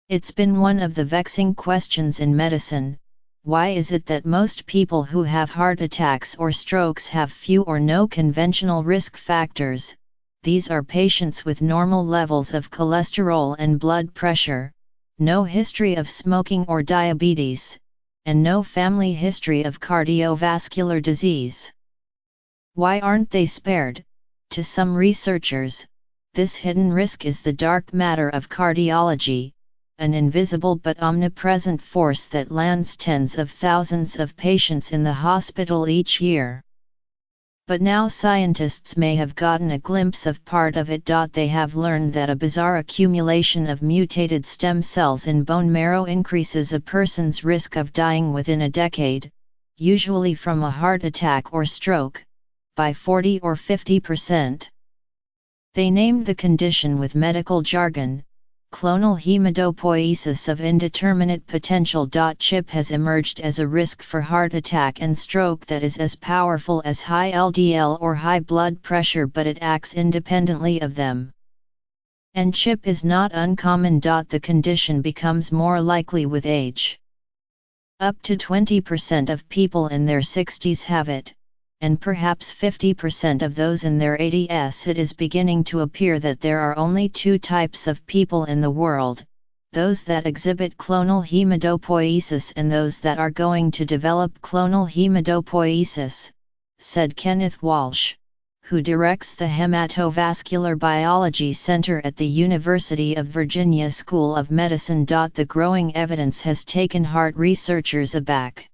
It's been one of the vexing questions in medicine. Why is it that most people who have heart attacks or strokes have few or no conventional risk factors? These are patients with normal levels of cholesterol and blood pressure, no history of smoking or diabetes, and no family history of cardiovascular disease. Why aren't they spared? To some researchers, this hidden risk is the dark matter of cardiology, an invisible but omnipresent force that lands tens of thousands of patients in the hospital each year. But now scientists may have gotten a glimpse of part of it. They have learned that a bizarre accumulation of mutated stem cells in bone marrow increases a person's risk of dying within a decade, usually from a heart attack or stroke, by 40 or 50%. They named the condition with medical jargon, clonal hematopoiesis of indeterminate potential. CHIP has emerged as a risk for heart attack and stroke that is as powerful as high LDL or high blood pressure, but it acts independently of them. And CHIP is not uncommon. The condition becomes more likely with age. Up to 20% of people in their 60s have it, and perhaps 50% of those in their 80s. It is beginning to appear that there are only two types of people in the world, those that exhibit clonal hematopoiesis and those that are going to develop clonal hematopoiesis, said Kenneth Walsh, who directs the Hematovascular Biology Center at the University of Virginia School of Medicine. The growing evidence has taken heart researchers aback.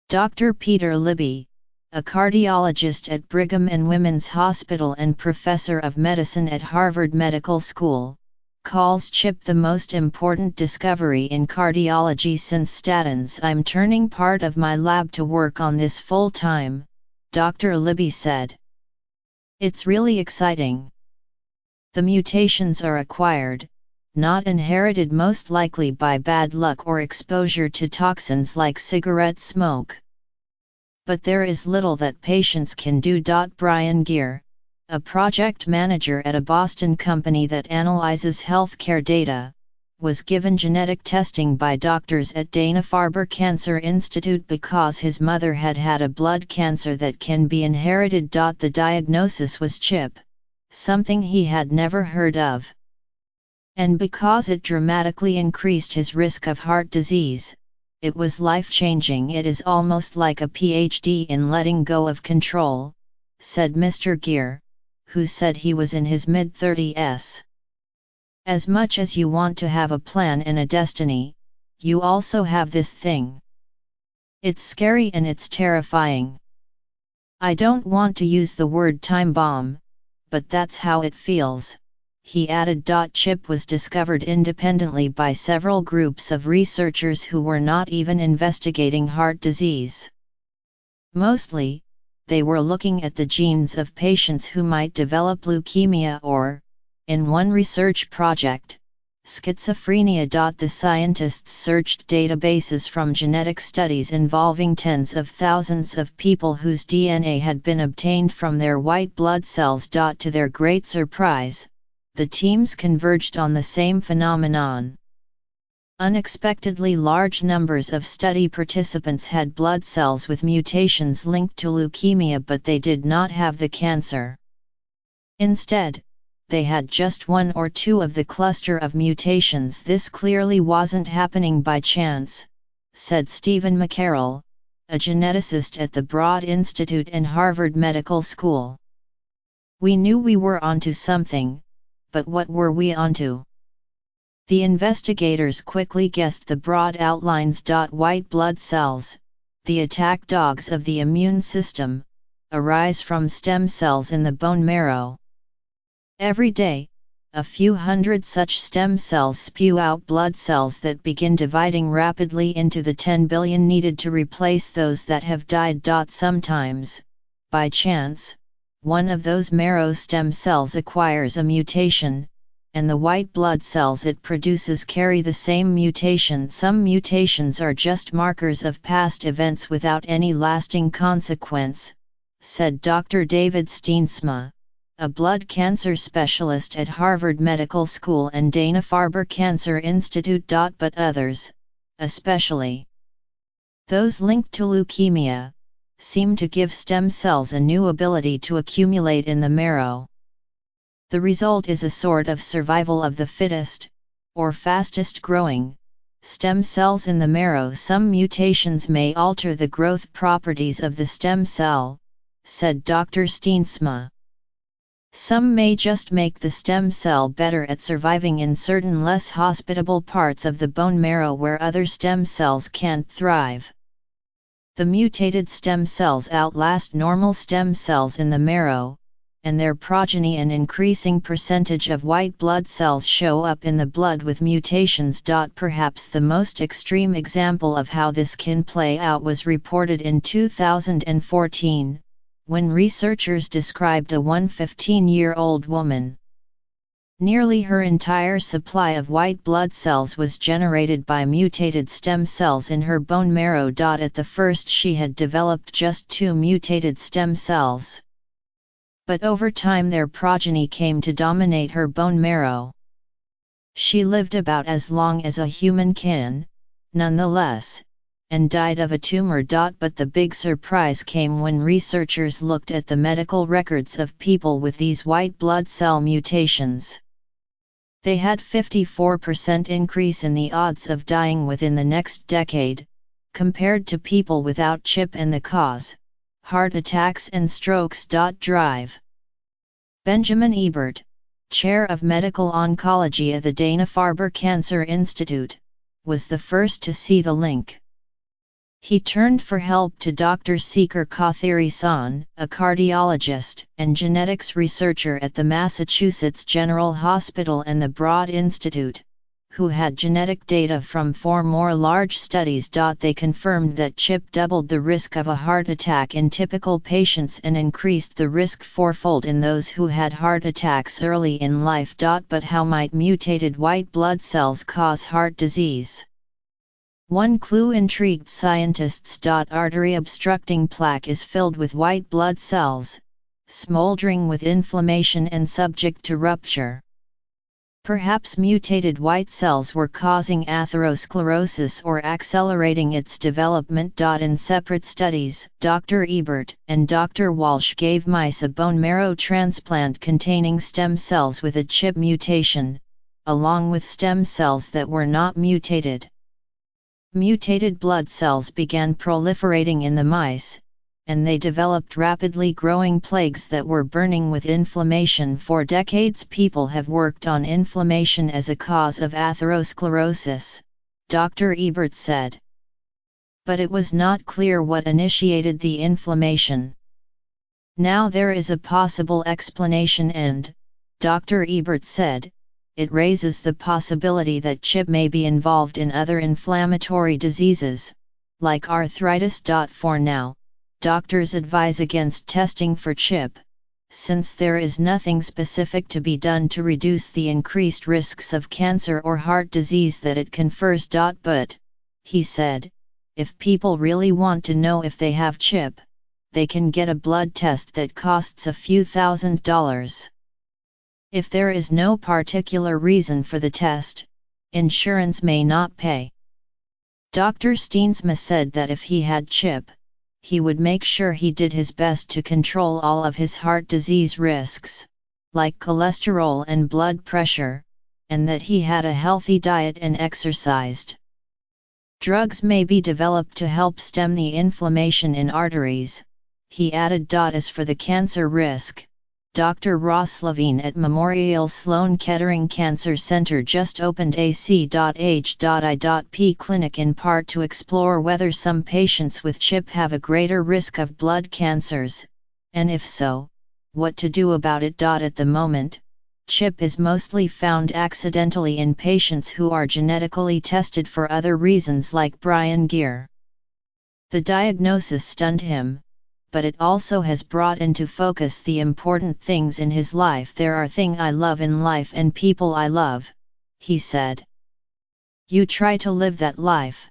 Dr. Peter Libby, a cardiologist at Brigham and Women's Hospital and professor of medicine at Harvard Medical School, calls CHIP the most important discovery in cardiology since statins. I'm turning part of my lab to work on this full time, Dr. Libby said. It's really exciting. The mutations are acquired, not inherited, most likely by bad luck or exposure to toxins like cigarette smoke. But there is little that patients can do. Brian Gear, a project manager at a Boston company that analyzes healthcare data, was given genetic testing by doctors at Dana-Farber Cancer Institute because his mother had had a blood cancer that can be inherited. The diagnosis was CHIP, something he had never heard of. And because it dramatically increased his risk of heart disease, it was life-changing. It is almost like a PhD in letting go of control, said Mr. Gear, who said he was in his mid-30s. As much as you want to have a plan and a destiny, you also have this thing. It's scary and it's terrifying. I don't want to use the word time bomb, but that's how it feels, he added. CHIP was discovered independently by several groups of researchers who were not even investigating heart disease. Mostly, they were looking at the genes of patients who might develop leukemia or, in one research project, schizophrenia. The scientists searched databases from genetic studies involving tens of thousands of people whose DNA had been obtained from their white blood cells. To their great surprise, the teams converged on the same phenomenon. Unexpectedly large numbers of study participants had blood cells with mutations linked to leukemia, but they did not have the cancer. Instead, they had just one or two of the cluster of mutations. This clearly wasn't happening by chance, said Stephen McCarroll, a geneticist at the Broad Institute and Harvard Medical School. We knew we were onto something, but what were we onto? The investigators quickly guessed the broad outlines. White blood cells, the attack dogs of the immune system, arise from stem cells in the bone marrow. Every day, a few hundred such stem cells spew out blood cells that begin dividing rapidly into the 10 billion needed to replace those that have died. Sometimes, by chance, one of those marrow stem cells acquires a mutation, and the white blood cells it produces carry the same mutation. Some mutations are just markers of past events without any lasting consequence, said Dr. David Steensma, a blood cancer specialist at Harvard Medical School and Dana-Farber Cancer Institute. But others, especially those linked to leukemia, seem to give stem cells a new ability to accumulate in the marrow. The result is a sort of survival of the fittest, or fastest growing, stem cells in the marrow. Some mutations may alter the growth properties of the stem cell, said Dr. Steensma. Some may just make the stem cell better at surviving in certain less hospitable parts of the bone marrow where other stem cells can't thrive. The mutated stem cells outlast normal stem cells in the marrow, and their progeny, an increasing percentage of white blood cells, show up in the blood with mutations. Perhaps the most extreme example of how this can play out was reported in 2014, when researchers described a 115-year-old woman. Nearly her entire supply of white blood cells was generated by mutated stem cells in her bone marrow. At the first she had developed just 2 mutated stem cells. But over time their progeny came to dominate her bone marrow. She lived about as long as a human can, nonetheless, and died of a tumor. But the big surprise came when researchers looked at the medical records of people with these white blood cell mutations. They had 54% increase in the odds of dying within the next decade, compared to people without CHIP, and the cause: heart attacks and strokes. Drive. Benjamin Ebert, chair of medical oncology at the Dana-Farber Cancer Institute, was the first to see the link. He turned for help to Dr. Seeker Kothari-san, a cardiologist and genetics researcher at the Massachusetts General Hospital and the Broad Institute, who had genetic data from 4 more large studies. They confirmed that CHIP doubled the risk of a heart attack in typical patients and increased the risk 4-fold in those who had heart attacks early in life. But how might mutated white blood cells cause heart disease? One clue intrigued scientists. Artery-obstructing plaque is filled with white blood cells, smoldering with inflammation and subject to rupture. Perhaps mutated white cells were causing atherosclerosis or accelerating its development. In separate studies, Dr. Ebert and Dr. Walsh gave mice a bone marrow transplant containing stem cells with a CHIP mutation, along with stem cells that were not mutated. Mutated blood cells began proliferating in the mice, and they developed rapidly growing plaques that were burning with inflammation. For decades people have worked on inflammation as a cause of atherosclerosis, Dr. Ebert said. But it was not clear what initiated the inflammation. Now there is a possible explanation and, Dr. Ebert said, it raises the possibility that CHIP may be involved in other inflammatory diseases, like arthritis. For now, doctors advise against testing for CHIP, since there is nothing specific to be done to reduce the increased risks of cancer or heart disease that it confers. But, he said, if people really want to know if they have CHIP, they can get a blood test that costs a few $1,000s. If there is no particular reason for the test, insurance may not pay. Dr. Steensma said that if he had CHIP, he would make sure he did his best to control all of his heart disease risks, like cholesterol and blood pressure, and that he had a healthy diet and exercised. Drugs may be developed to help stem the inflammation in arteries, he added. As for the cancer risk, Dr. Ross Levine at Memorial Sloan Kettering Cancer Center just opened a C.H.I.P clinic in part to explore whether some patients with CHIP have a greater risk of blood cancers, and if so, what to do about it. At the moment, CHIP is mostly found accidentally in patients who are genetically tested for other reasons, like Brian Gear. The diagnosis stunned him, but it also has brought into focus the important things in his life. There are things I love in life and people I love, he said. You try to live that life.